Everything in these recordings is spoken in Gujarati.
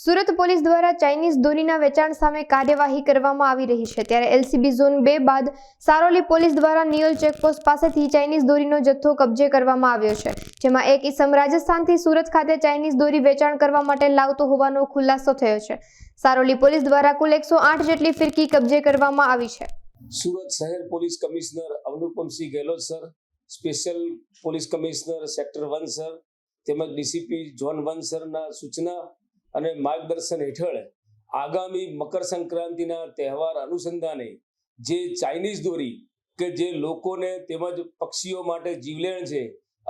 સુરત પોલીસ દ્વારા ચાઇનીઝ દોરીના વેચાણ સામે કાર્યવાહી કરવામાં આવી રહી છે। ત્યારે એલસીબી ઝોન 2 બાદ સારોલી પોલીસ દ્વારા નિયોલ ચેકપોસ્ટ પાસેથી ચાઇનીઝ દોરીનો જથ્થો કબજે કરવામાં આવ્યો છે, જેમાં એક ઈસમ રાજસ્થાનથી સુરત ખાતે ચાઇનીઝ દોરી વેચાણ કરવા માટે લાવતો હોવાનો ખુલાસો થયો છે। સારોલી પોલીસ દ્વારા કુલ 108 જેટલી ફિરકી કબજે કરવામાં આવી છે। સુરત શહેર police commissioner Anupamsinh Gahlaut sir, special police commissioner sector 1 sir તેમજ ડીસીપી ઝોન 1 સરના સૂચના અને માર્ગદર્શન હેઠળ આગામી મકર સંક્રાંતિના તહેવાર અનુસંધાને જે ચાઇનીઝ દોરી કે જે લોકોને તેમજ પક્ષીઓ માટે જીવલેણ છે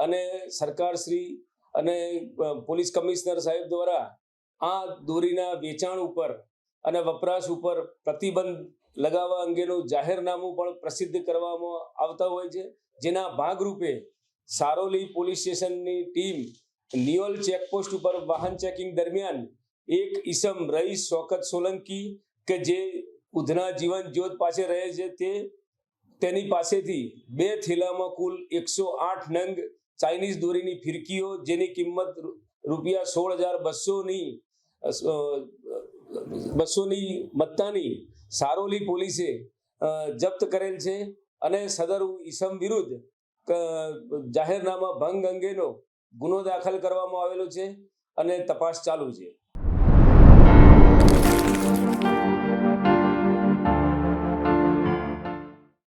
અને સરકારશ્રી અને પોલીસ કમિશનર સાહેબ દ્વારા આ દોરીના વેચાણ ઉપર અને વપરાશ ઉપર પ્રતિબંધ લગાવવા અંગેનું જાહેરનામું પણ પ્રસિદ્ધ કરવામાં આવતા હોય છે, જેના ભાગરૂપે સારોલી પોલીસ સ્ટેશનની ટીમ નિયોલ ચેકપોસ્ટ ઉપર વાહન ચેકિંગ દરમિયાન એક ઈસમ રઈસ શોકત સોલંકી કે જે ઉધના જીવન જ્યોત પાસે રહે છે તેની પાસેથી 2 થેલામાં કુલ 108 નંગ ચાઇનીઝ દોરીની ફિરકીઓ જેની કિંમત રૂપિયા 16,200ની મત્તાની સારોલી પોલીસે જપ્ત કરેલ છે અને સદર ઈસમ વિરુદ્ધ જાહેરનામા ભંગ અંગેનો ગુનો દાખલ કરવામાં આવેલો છે અને તપાસ ચાલુ છે।